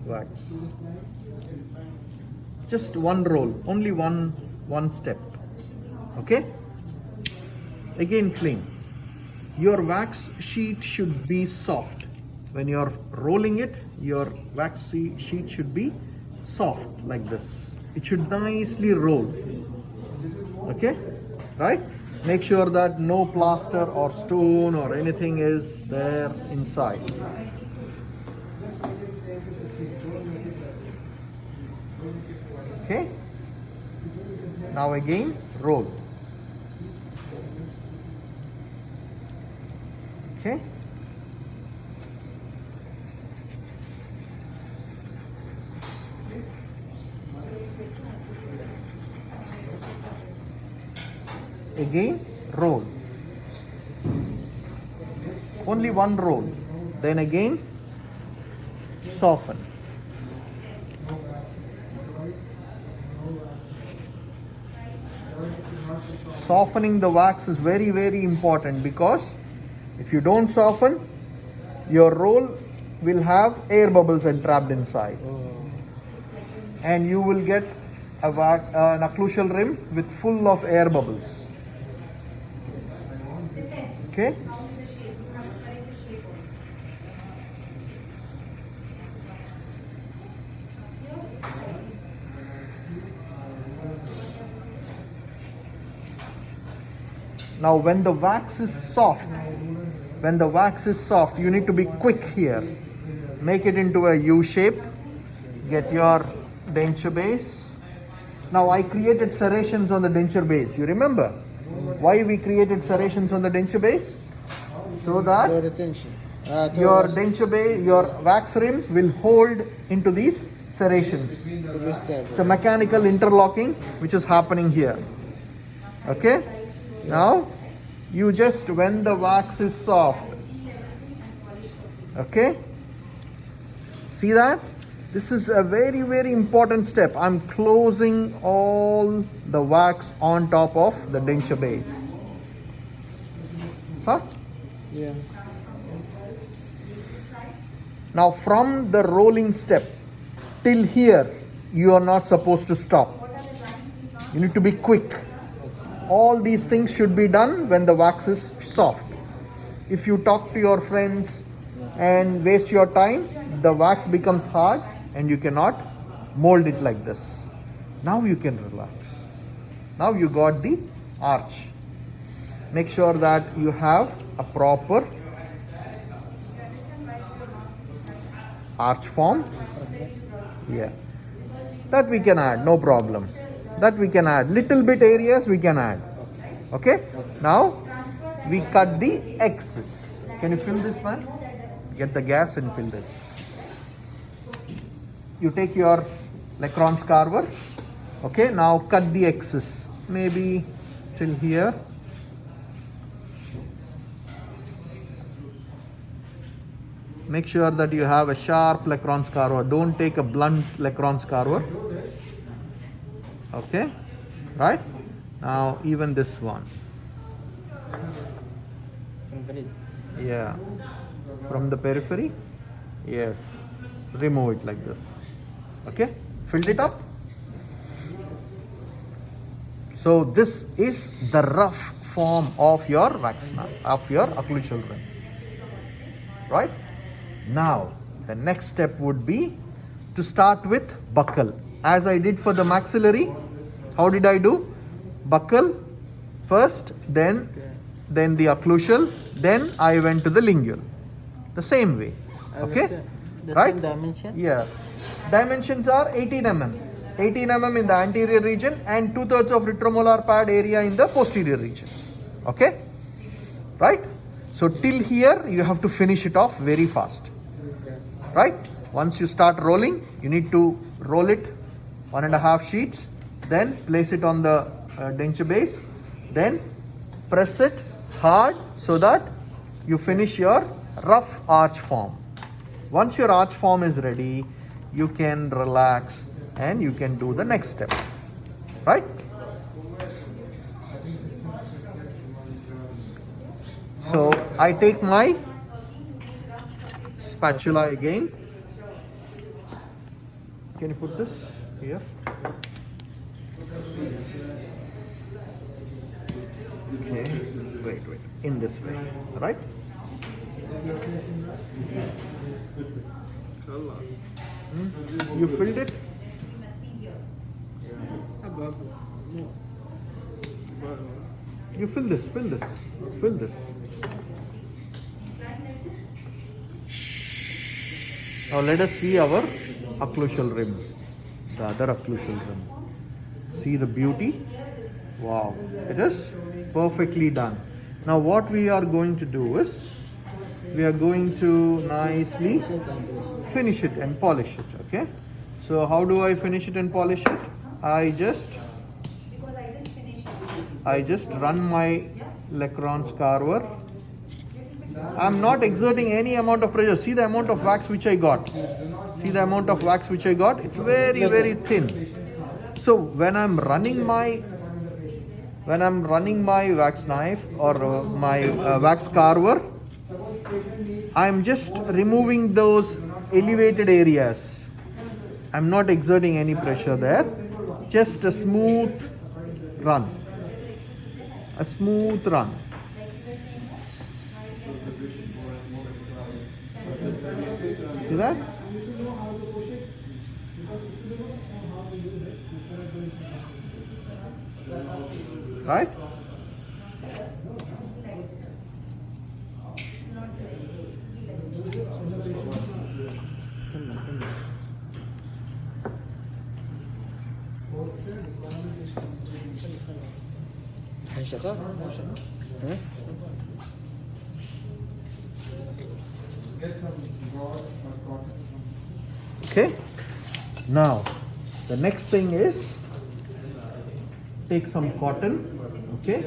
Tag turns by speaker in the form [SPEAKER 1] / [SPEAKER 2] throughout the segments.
[SPEAKER 1] wax. Just one roll, only one step. Okay? Again clean. Your wax sheet should be soft. When you're rolling it, your wax sheet should be soft like this. It should nicely roll. Okay? Right? Make sure that no plaster or stone or anything is there inside. Okay? Now again, roll. Okay? Again, roll. Only one roll. Then again, soften. Softening the wax is very, very important, because if you don't soften, your roll will have air bubbles entrapped inside. And you will get an occlusal rim with full of air bubbles. Okay? Now when the wax is soft, you need to be quick here. Make it into a U shape. Get your denture base. Now I created serrations on the denture base. You remember why we created serrations on the denture base? So that your denture base, your wax rim will hold into these serrations. It's a mechanical interlocking which is happening here. Okay? Now you just, when the wax is soft, okay, see that? This is a very, very important step. I'm closing all the wax on top of the denture base. Huh?
[SPEAKER 2] Yeah.
[SPEAKER 1] Now from the rolling step till here, you are not supposed to stop. You need to be quick. All these things should be done when the wax is soft. If you talk to your friends and waste your time, the wax becomes hard and you cannot mold it like this. Now you can relax. Now you got the arch. Make sure that you have a proper arch form. Yeah. That we can add, no problem. That we can add. Little bit areas we can add. Okay? Now we cut the X's. Can you fill this, man? Get the gas and fill this. You take your Lacrons carver. Okay, now cut the X's. Maybe till here. Make sure that you have a sharp Lacrons carver. Don't take a blunt Lacrons carver. Okay, right? Now even this one. Yeah, from the periphery. Yes, remove it like this. Okay, filled it up. So this is the rough form of your wax nut, of your occlusal rim. Right? Now the next step would be to start with buccal. As I did for the maxillary, how did I do? Buccal first, then the occlusal, then I went to the lingual. The same way. Okay?
[SPEAKER 2] The
[SPEAKER 1] Right?
[SPEAKER 2] same dimension?
[SPEAKER 1] Yeah. Dimensions are 18 mm. 18 mm in the anterior region and 2/3 of retromolar pad area in the posterior region. Okay? Right? So till here you have to finish it off very fast. Right? Once you start rolling, you need to roll it 1.5 sheets, then place it on the denture base, then press it hard so that you finish your rough arch form. Once your arch form is ready, you can relax and you can do the next step. Right? So I take my spatula again Can you put this here? Okay, wait, in this way, right? You filled it? You fill this. Now let us see our occlusal rim, the other occlusal rim. See the beauty? Wow, it is perfectly done. Now what we are going to do is, we are going to nicely finish it and polish it, okay? So how do I finish it and polish it? I just run my Leckrons carver. I'm not exerting any amount of pressure. See the amount of wax which I got. It's very, very thin. So when I'm running my wax knife or my wax carver, I'm just removing those elevated areas. I'm not exerting any pressure there. Just a smooth run. See that? Right? Okay, now the next thing is, take some cotton, okay,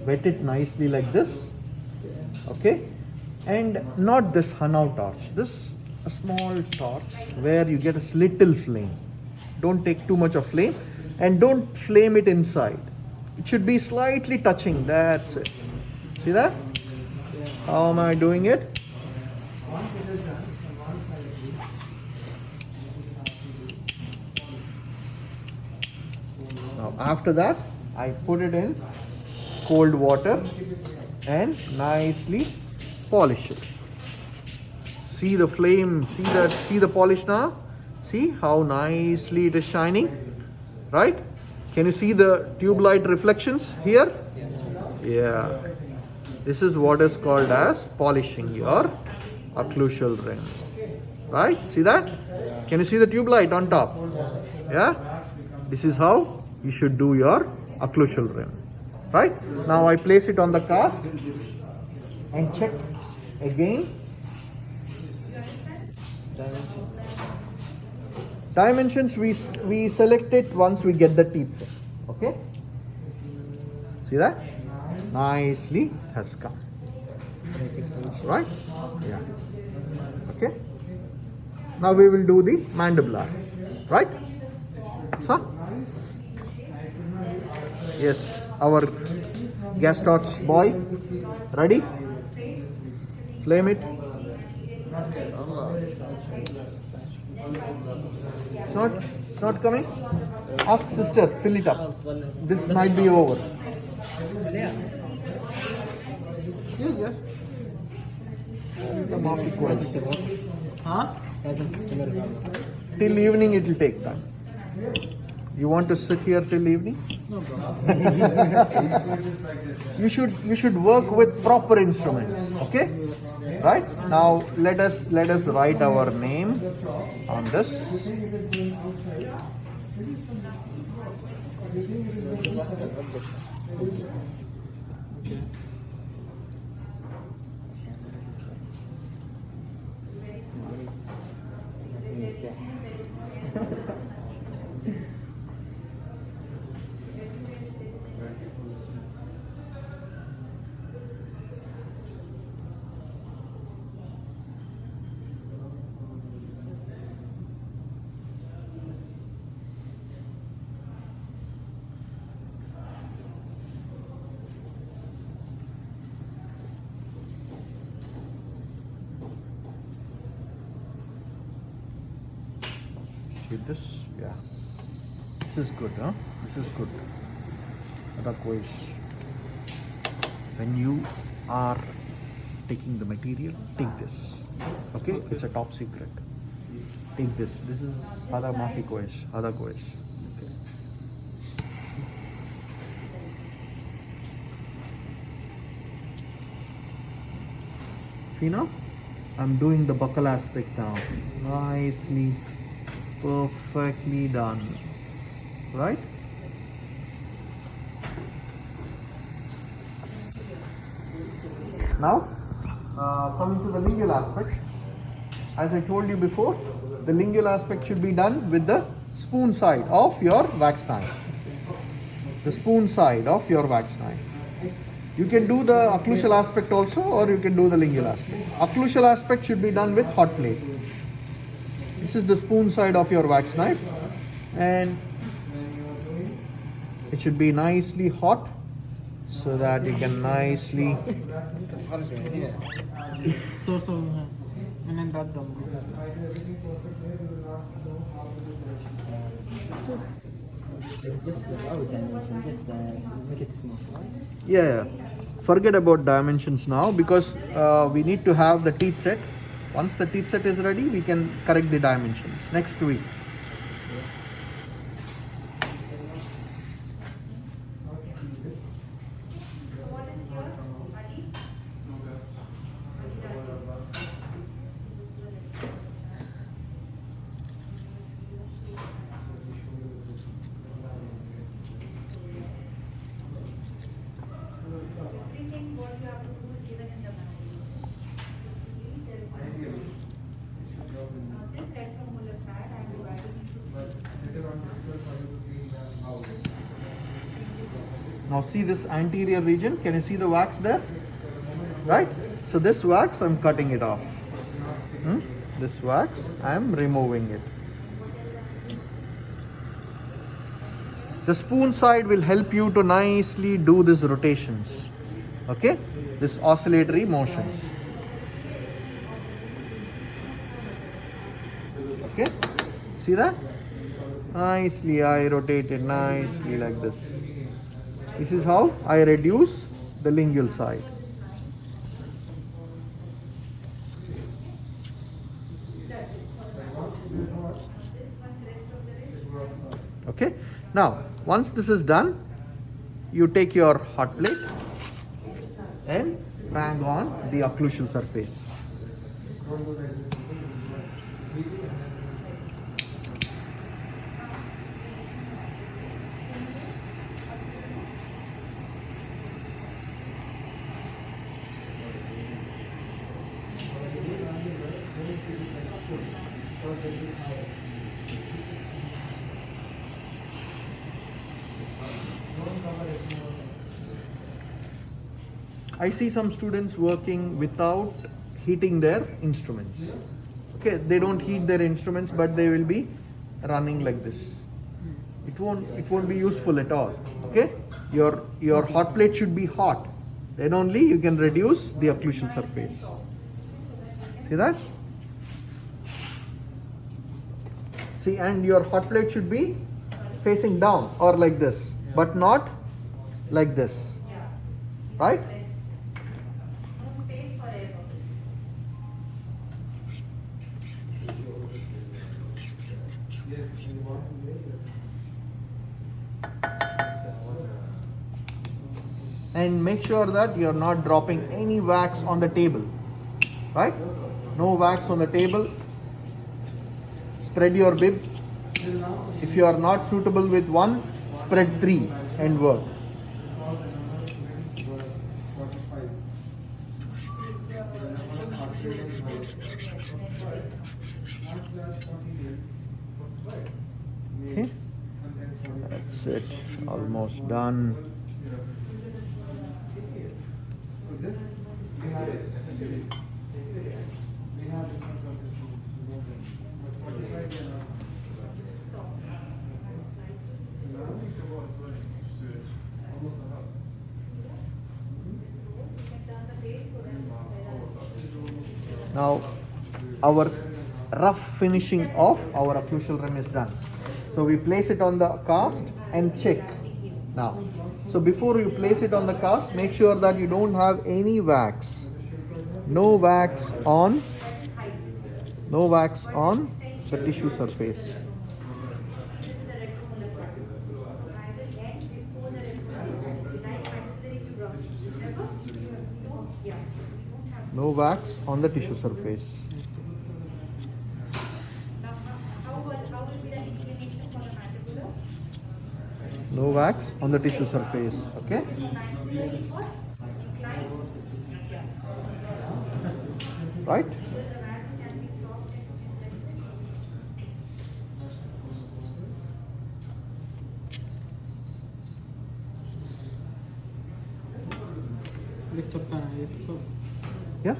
[SPEAKER 1] wet it nicely like this, okay, and not this Hanau torch, this a small torch where you get a little flame. Don't take too much of flame, and don't flame it inside. It should be slightly touching. That's it. See that? How am I doing it? Now after that, I put it in cold water and nicely polish it. See the flame, see the polish now? See how nicely it is shining, right? Can you see the tube light reflections here? Yeah. This is what is called as polishing your occlusal rim, right? See that? Can you see the tube light on top? Yeah. This is how you should do your occlusal rim, right? Now I place it on the cast and check again. Dimensions we select it once we get the teeth set. Okay. See that? Nicely has come. Right? Yeah. Okay. Now we will do the mandibular. Right? So, yes, our gas torch boy. Ready? Flame it. It's not coming. Ask sister, fill it up. This might be over. Yes. Till evening it will take time. You want to sit here till evening? No problem. You should work with proper instruments. Okay? Right? Now let us write our name on this. with this. Yeah, this is good, huh? This is good. Otherwise, when you are taking the material, take this. Okay, it's a top secret. Take this. This is other Mafi Koish. Other Koish. Okay. See now? I'm doing the buckle aspect now. Nicely, perfectly done. Right? Now, coming to the lingual aspect. As I told you before, the lingual aspect should be done with the spoon side of your wax knife. The spoon side of your wax knife. You can do the occlusal aspect also, or you can do the lingual aspect. Occlusal aspect should be done with hot plate. This is the spoon side of your wax knife, and it should be nicely hot so that you can nicely yeah, forget about dimensions now, because we need to have the teeth set. Once the teeth set is ready, we can correct the dimensions next week. Now see this anterior region, can you see the wax there? Right? So this wax, I'm cutting it off. This wax, I'm removing it. The spoon side will help you to nicely do these rotations. Okay? This oscillatory motions. Okay? See that? Nicely I rotate it nicely like this. This is how I reduce the lingual side. Okay. Now, once this is done, you take your hot plate and bang on the occlusal surface. I see some students working without heating their instruments. Okay, they don't heat their instruments, but they will be running like this. It won't be useful at all. Okay, your hot plate should be hot. Then only you can reduce the occlusal surface. See that? See, and your hot plate should be facing down or like this, but not like this. Right? And make sure that you are not dropping any wax on the table. Right? No wax on the table. Spread your bib. If you are not suitable with one, spread 3 and work. Okay. That's it. Almost done. Now our rough finishing of our occlusal rim is done. So we place it on the cast and check now. So before you place it on the cast, make sure that you don't have any wax. No wax on the tissue surface. No wax on the tissue surface. No wax on the tissue surface. Okay. Right? Yeah?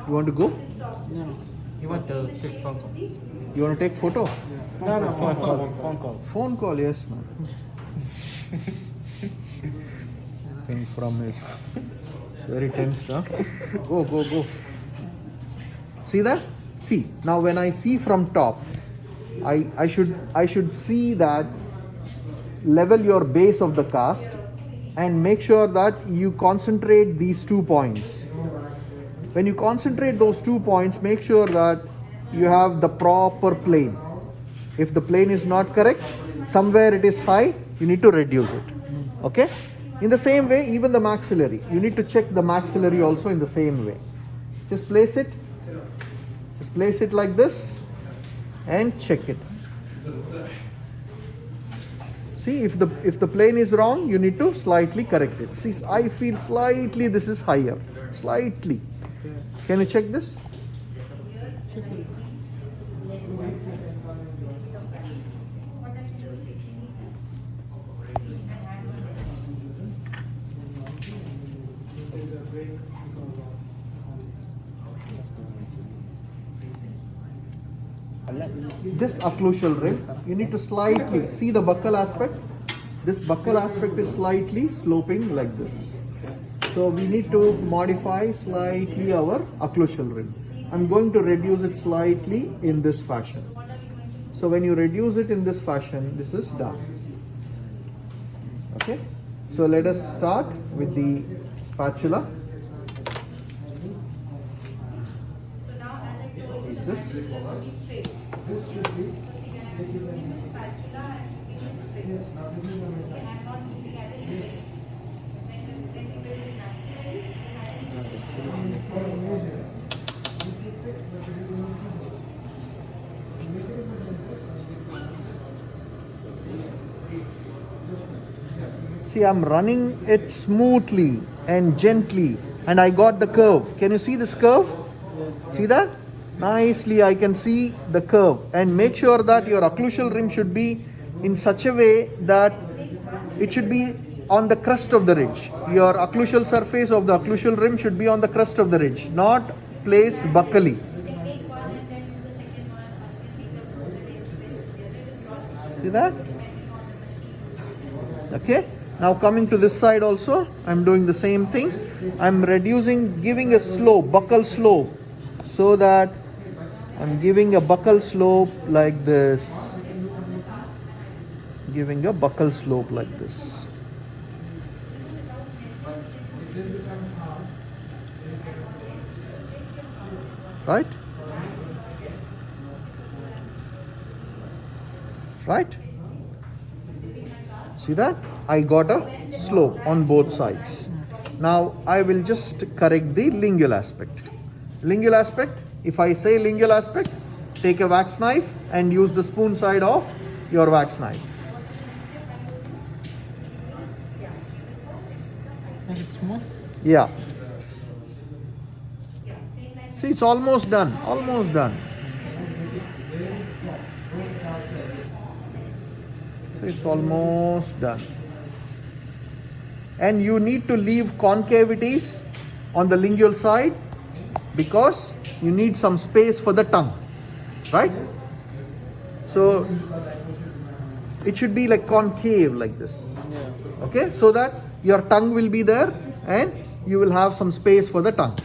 [SPEAKER 1] You want to go?
[SPEAKER 2] No. You want to take phone call?
[SPEAKER 1] You want to take photo?
[SPEAKER 2] Yeah. No, phone call.
[SPEAKER 1] Phone call, yes, man. Thing from his very tensed, huh? Go. See that? See, now when I see from top, I should see that level your base of the cast and make sure that you concentrate these 2 points. When you concentrate those 2 points, make sure that you have the proper plane. If the plane is not correct, somewhere it is high, you need to reduce it. Okay? In the same way, even the maxillary, you need to check the maxillary also in the same way. Just place it like this and check it. See, if the plane is wrong, you need to slightly correct it. See, I feel slightly this is higher. Slightly. Can you check this? This occlusal rim, you need to slightly see the buccal aspect. This buccal aspect is slightly sloping like this. So we need to modify slightly our occlusal rim. I'm going to reduce it slightly in this fashion. So when you reduce it in this fashion, this is done. Okay. So let us start with the spatula. See, I'm running it smoothly and gently, and I got the curve. Can you see this curve? See that? Nicely I can see the curve. And make sure that your occlusal rim should be in such a way that it should be on the crest of the ridge. Your occlusal surface of the occlusal rim should be on the crest of the ridge, not placed buccally. See that? Okay. Now coming to this side also, I'm doing the same thing. I'm reducing, giving a slope, buccal slope, so that I'm giving a buccal slope like this. Giving a buccal slope like this. Right? Right? See that? I got a slope on both sides. Now I will just correct the lingual aspect. Lingual aspect, if I say lingual aspect, take a wax knife and use the spoon side of your wax knife.
[SPEAKER 2] And it's small?
[SPEAKER 1] Yeah. See, it's almost done. Almost done. So it's almost done. And you need to leave concavities on the lingual side because you need some space for the tongue, right? So it should be like concave like this.
[SPEAKER 2] Yeah.
[SPEAKER 1] Okay, so that your tongue will be there and you will have some space for the tongue.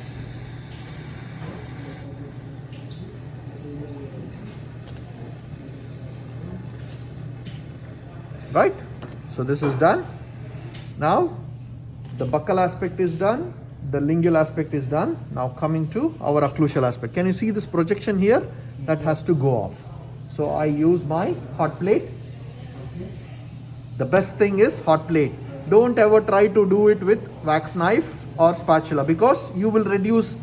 [SPEAKER 1] right? So this is done. Now the buccal aspect is done, the lingual aspect is done. Now coming to our occlusal aspect. Can you see this projection here? That has to go off. So I use my hot plate. The best thing is hot plate. Don't ever try to do it with wax knife or spatula, because you will reduce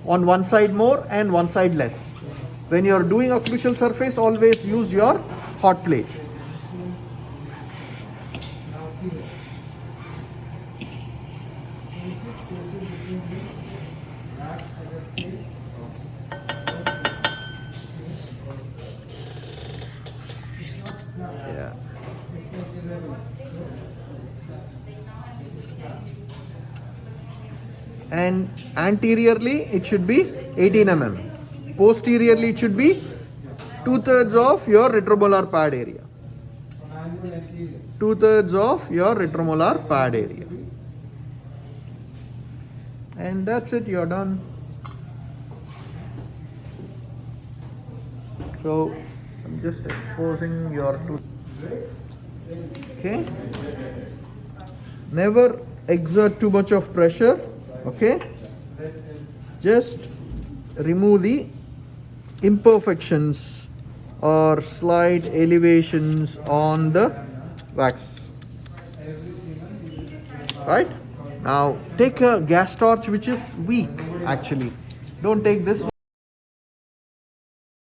[SPEAKER 1] on one side more and one side less. When you are doing occlusal surface, always use your hot plate. Yeah. And anteriorly it should be 18 mm. Posteriorly it should be 2/3 of your retromolar pad area. 2/3 of your retromolar pad area. And that's it, you're done. So I'm just exposing your tooth. Okay. Never exert too much of pressure. Okay. Just remove the imperfections or slight elevations on the wax. Right? Now take a gas torch which is weak actually. Don't take this one.